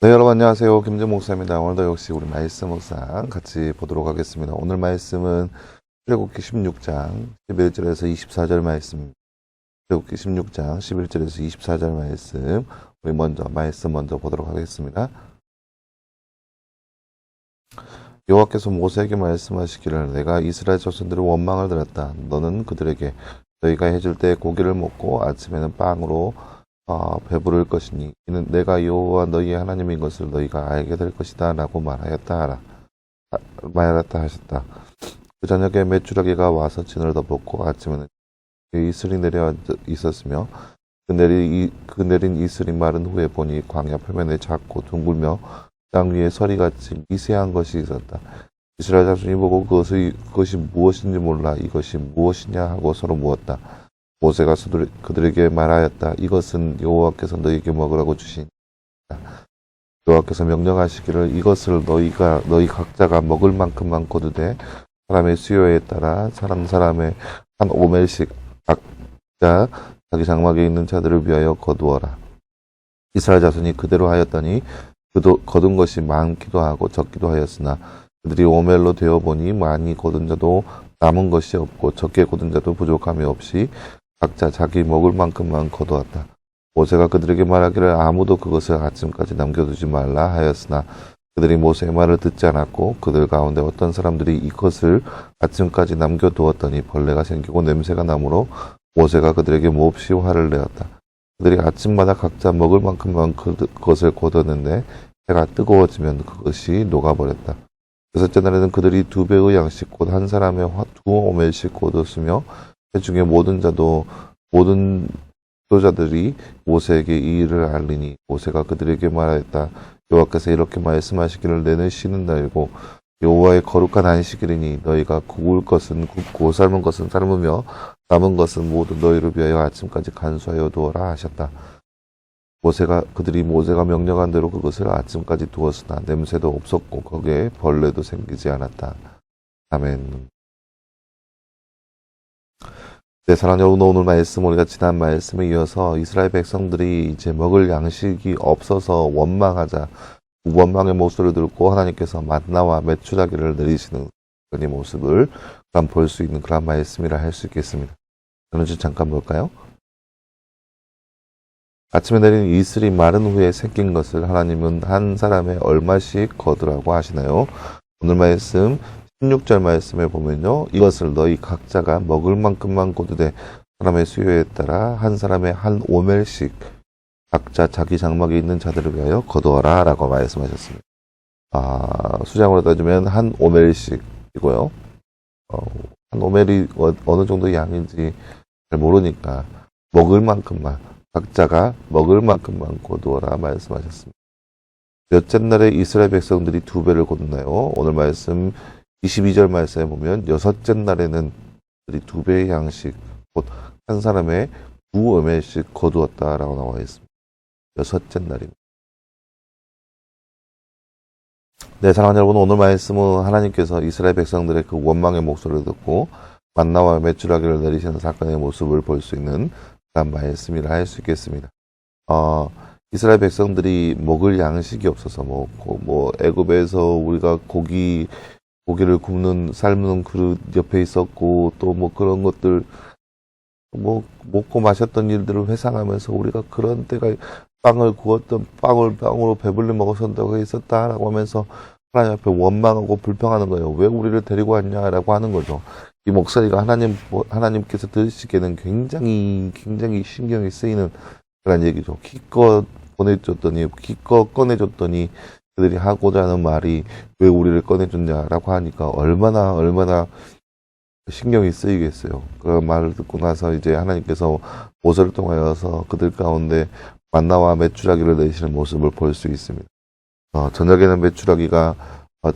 네, 여러분 안녕하세요. 김진 목사입니다. 오늘도 역시 우리 말씀 묵상 같이 보도록 하겠습니다. 오늘 말씀은 출애굽기 16장 11절에서 24절 말씀입니다. 출애굽기 16장 11절에서 24절 말씀 우리 말씀 먼저 보도록 하겠습니다. 여호와께서 모세에게 말씀하시기를 내가 이스라엘 자손들의 원망을 들었다. 너는 그들에게 너희가 해줄 때 고기를 먹고 아침에는 빵으로 배부를 것이니 이는 내가 여호와 너희의 하나님인 것을 너희가 알게 될 것이다 라고 말하였다 하셨다. 그 저녁에 메추라기가 와서 진을 덮었고 아침에는 이슬이 내려 있었으며 그 내린 이슬이 마른 후에 보니 광야 표면에 작고 둥글며 땅 위에 서리같이 미세한 것이 있었다. 이스라엘 자손이 보고 그것이 무엇인지 몰라 이것이 무엇이냐 하고 서로 묻었다. 모세가 그들에게 말하였다. 이것은 여호와께서 너희에게 먹으라고 주신 여호와께서 명령하시기를 이것을 너희 각자가 먹을 만큼만 거두되 사람의 수요에 따라 사람의 한 오멜씩 각자 자기 장막에 있는 자들을 위하여 거두어라. 이스라엘 자손이 그대로 하였더니 거둔 것이 많기도 하고 적기도 하였으나 그들이 오멜로 되어보니 많이 거둔 자도 남은 것이 없고 적게 거둔 자도 부족함이 없이 각자 자기 먹을 만큼만 거두었다. 모세가 그들에게 말하기를 아무도 그것을 아침까지 남겨두지 말라 하였으나 그들이 모세의 말을 듣지 않았고 그들 가운데 어떤 사람들이 이것을 아침까지 남겨두었더니 벌레가 생기고 냄새가 나므로 모세가 그들에게 몹시 화를 내었다. 그들이 아침마다 각자 먹을 만큼만 그것을 거두었는데 해가 뜨거워지면 그것이 녹아버렸다. 여섯째 날에는 그들이 2배의 양씩 곧 한 사람의 2오멜씩 거두었으며 그 중에 모든 지도자들이 모세에게 이 일을 알리니 모세가 그들에게 말하였다. 여호와께서 이렇게 말씀하시기를 내는 쉬는 날이고 여호와의 거룩한 안식일이니 너희가 구울 것은 굽고 삶은 것은 삶으며 남은 것은 모두 너희를 위하여 아침까지 간수하여 두어라 하셨다. 그들이 모세가 명령한 대로 그것을 아침까지 두었으나 냄새도 없었고 거기에 벌레도 생기지 않았다. 아멘. 네, 사랑하는 여러분, 오늘 말씀 우리가 지난 말씀에 이어서 이스라엘 백성들이 이제 먹을 양식이 없어서 원망하자 원망의 목소리를 듣고 하나님께서 만나와 메추라기를 내리시는 그런 모습을 볼 수 있는 그런 말씀이라 할 수 있겠습니다. 저는 지금 잠깐 볼까요? 아침에 내린 이슬이 마른 후에 생긴 것을 하나님은 한 사람의 얼마씩 거두라고 하시나요? 오늘 말씀 16절 말씀에 보면요. 이것을 너희 각자가 먹을 만큼만 거두되 사람의 수요에 따라 한 사람의 한 오멜씩 각자 자기 장막에 있는 자들을 위하여 거두어라 라고 말씀하셨습니다. 수장으로 따지면 한 오멜씩이고요. 한 오멜이 어느 정도 양인지 잘 모르니까 먹을 만큼만 각자가 먹을 만큼만 거두어라 말씀하셨습니다. 몇째 날에 이스라엘 백성들이 2배를 거두나요? 오늘 말씀 22절 말씀에 보면 여섯째 날에는 2배의 양식 곧 한 사람의 2오멜씩 거두었다라고 나와 있습니다. 여섯째 날입니다. 네, 사랑하는 여러분, 오늘 말씀은 하나님께서 이스라엘 백성들의 그 원망의 목소리를 듣고 만나와 메추라기를 내리시는 사건의 모습을 볼 수 있는 그런 말씀이라 할 수 있겠습니다. 이스라엘 백성들이 먹을 양식이 없어서 애굽에서 우리가 고기를 굽는 삶는 그릇 옆에 있었고 또 그런 것들 먹고 마셨던 일들을 회상하면서 우리가 그런 때가 빵을 구웠던 빵으로 배불리 먹었었다고 있었다라고 하면서 하나님 앞에 원망하고 불평하는 거예요. 왜 우리를 데리고 왔냐라고 하는 거죠. 이 목소리가 하나님께서 들으시기에는 굉장히 신경이 쓰이는 그런 얘기죠. 기껏 꺼내줬더니 그들이 하고자 하는 말이 왜 우리를 꺼내줬냐라고 하니까 얼마나 신경이 쓰이겠어요. 그 말을 듣고 나서 이제 하나님께서 모세를 통하여서 그들 가운데 만나와 메추라기를 내리시는 모습을 볼 수 있습니다. 저녁에는 메추라기가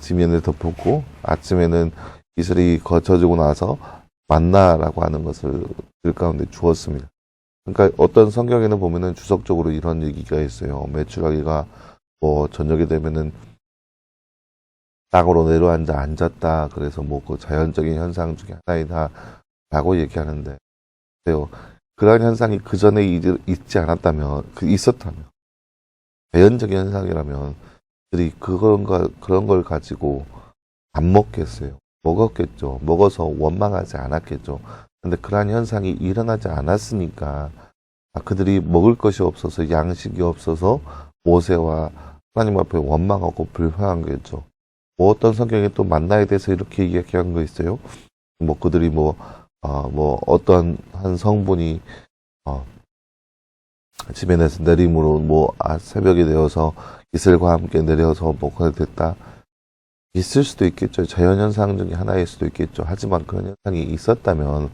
지면을 덮었고 아침에는 이슬이 거쳐지고 나서 만나라고 하는 것을 그들 가운데 주었습니다. 그러니까 어떤 성경에는 보면은 주석적으로 이런 얘기가 있어요. 메추라기가 저녁에 되면은 땅으로 내려앉아 앉았다. 그래서 그 자연적인 현상 중에 하나이다. 라고 얘기하는데, 그런 현상이 그 전에 있었다면, 자연적 현상이라면 그들이 그런 걸 가지고 안 먹겠어요. 먹었겠죠. 먹어서 원망하지 않았겠죠. 근데 그러한 현상이 일어나지 않았으니까 그들이 먹을 것이 없어서 양식이 없어서 모세와 하나님 앞에 원망하고 불평한 거겠죠. 뭐 어떤 성경에 또 만나에 대해서 이렇게 이야기한 거 있어요. 뭐 그들이 어떤 한 성분이 지면에서 내림으로 새벽이 되어서 이슬과 함께 내려서 뭐가 됐다. 있을 수도 있겠죠. 자연현상 중에 하나일 수도 있겠죠. 하지만 그런 현상이 있었다면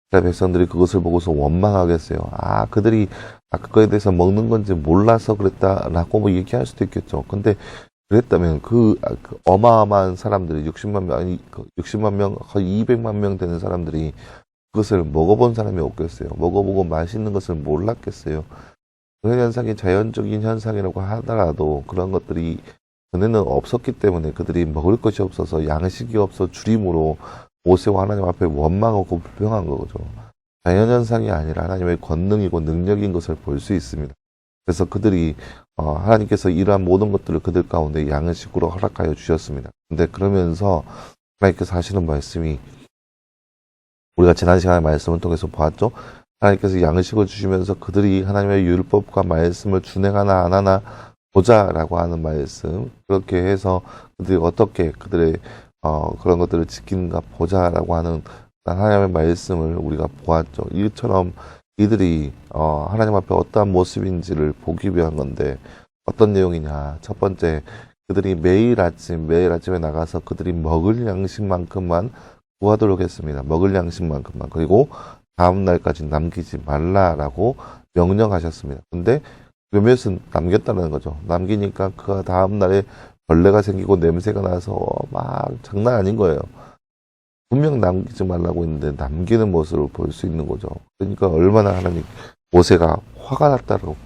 이스라엘 백성들이 그것을 보고서 원망하겠어요. 그들이 그거에 대해서 먹는 건지 몰라서 그랬다라고 뭐 얘기할 수도 있겠죠. 근데 그랬다면 그 어마어마한 사람들이 60만 명, 아니 60만 명, 거의 200만 명 되는 사람들이 그것을 먹어본 사람이 없겠어요. 먹어보고 맛있는 것을 몰랐겠어요. 그런 현상이 자연적인 현상이라고 하더라도 그런 것들이 전에는 없었기 때문에 그들이 먹을 것이 없어서 양식이 없어 주림으로 모세와 하나님 앞에 원망하고 불평한 거죠. 자연현상이 아니라 하나님의 권능이고 능력인 것을 볼 수 있습니다. 그래서 그들이 하나님께서 이러한 모든 것들을 그들 가운데 양식으로 허락하여 주셨습니다. 근데 그러면서 하나님께서 하시는 말씀이 우리가 지난 시간에 말씀을 통해서 보았죠. 하나님께서 양식을 주시면서 그들이 하나님의 율법과 말씀을 준행하나 안 하나 보자라고 하는 말씀. 그렇게 해서 그들이 어떻게 그들의 그런 것들을 지키는가 보자라고 하는 하나님의 말씀을 우리가 보았죠. 이처럼 이들이 하나님 앞에 어떠한 모습인지를 보기 위한 건데 어떤 내용이냐. 첫 번째, 그들이 매일 아침에 나가서 그들이 먹을 양식만큼만 구하도록 했습니다. 먹을 양식만큼만. 그리고 다음 날까지 남기지 말라라고 명령하셨습니다. 근데 몇몇은 남겼다는 거죠. 남기니까 그 다음 날에 벌레가 생기고 냄새가 나서 막 장난 아닌 거예요. 분명 남기지 말라고 했는데 남기는 모습을 볼 수 있는 거죠. 그러니까 얼마나 모세가 화가 났다고.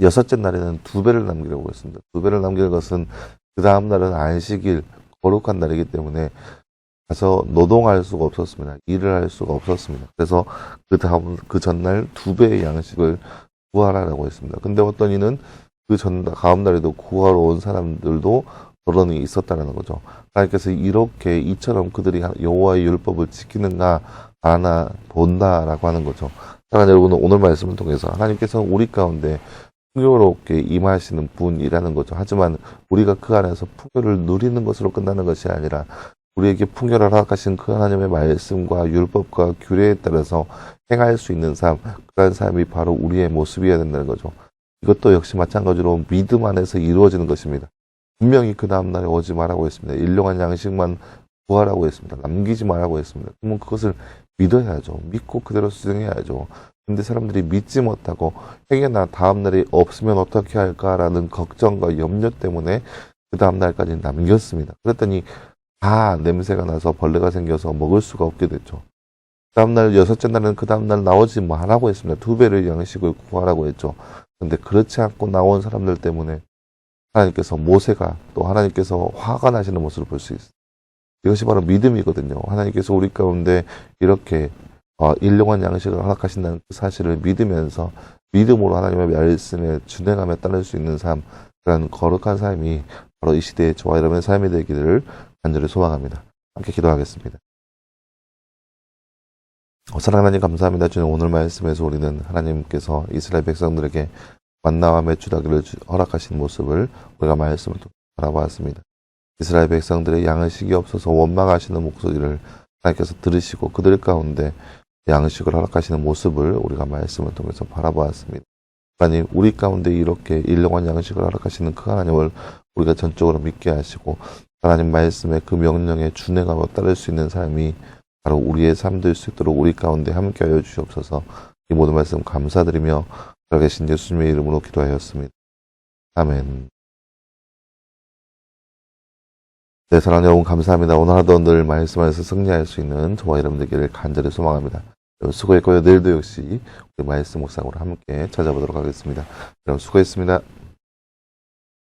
여섯째 날에는 2배를 남기려고 했습니다. 2배를 남기는 것은 그 다음 날은 안식일, 거룩한 날이기 때문에 가서 노동할 수가 없었습니다. 일을 할 수가 없었습니다. 그래서 그 전날 2배의 양식을 구하라라고 했습니다. 근데 어떤 이는 다음 날에도 구하러 온 사람들도 결론이 있었다는 거죠. 하나님께서 이처럼 그들이 여호와의 율법을 지키는가 하나 본다라고 하는 거죠. 사랑하는 여러분, 오늘 말씀을 통해서 하나님께서 우리 가운데 풍요롭게 임하시는 분이라는 거죠. 하지만 우리가 그 안에서 풍요를 누리는 것으로 끝나는 것이 아니라 우리에게 풍요를 허락하신 그 하나님의 말씀과 율법과 규례에 따라서 행할 수 있는 삶, 그러한 삶이 바로 우리의 모습이어야 된다는 거죠. 이것도 역시 마찬가지로 믿음 안에서 이루어지는 것입니다. 분명히 그 다음날에 오지 말라고 했습니다. 일용한 양식만 구하라고 했습니다. 남기지 말라고 했습니다. 그러면 그것을 믿어야죠. 믿고 그대로 수행해야죠. 근데 사람들이 믿지 못하고 행여나 다음날이 없으면 어떻게 할까라는 걱정과 염려 때문에 그 다음날까지 남겼습니다. 그랬더니 다 냄새가 나서 벌레가 생겨서 먹을 수가 없게 됐죠. 다음날 여섯째 날은 그 다음날 나오지 말라고 했습니다. 2배를 양식을 구하라고 했죠. 근데 그렇지 않고 나온 사람들 때문에 모세가 또 하나님께서 화가 나시는 모습을 볼 수 있어요. 이것이 바로 믿음이거든요. 하나님께서 우리 가운데 이렇게 일용한 양식을 허락하신다는 그 사실을 믿으면서 믿음으로 하나님의 말씀에 준행하며 따를 수 있는 삶, 그런 거룩한 삶이 바로 이 시대의 저와 여러분의 삶이 되기를 간절히 소망합니다. 함께 기도하겠습니다. 사랑하는 하나님 감사합니다. 주님, 오늘 말씀에서 우리는 하나님께서 이스라엘 백성들에게 만나와 메추라기를 허락하신 모습을 우리가 말씀을 통해 바라보았습니다. 이스라엘 백성들의 양식이 없어서 원망하시는 목소리를 하나님께서 들으시고 그들 가운데 양식을 허락하시는 모습을 우리가 말씀을 통해서 바라보았습니다. 하나님, 우리 가운데 이렇게 일용한 양식을 허락하시는 그 하나님을 우리가 전적으로 믿게 하시고 하나님 말씀의 그 명령에 준행하고 따를 수 있는 삶이 바로 우리의 삶 될 수 있도록 우리 가운데 함께하여 주시옵소서. 이 모든 말씀 감사드리며 살아계신 예수님의 이름으로 기도하였습니다. 아멘. 네, 사랑하는 여러분 감사합니다. 오늘 하루도 늘 말씀에서 승리할 수 있는 저와 여러분 되기를 간절히 소망합니다. 여러분 수고했고요. 내일도 역시 우리 말씀 묵상으로 함께 찾아보도록 하겠습니다. 여러분 수고했습니다.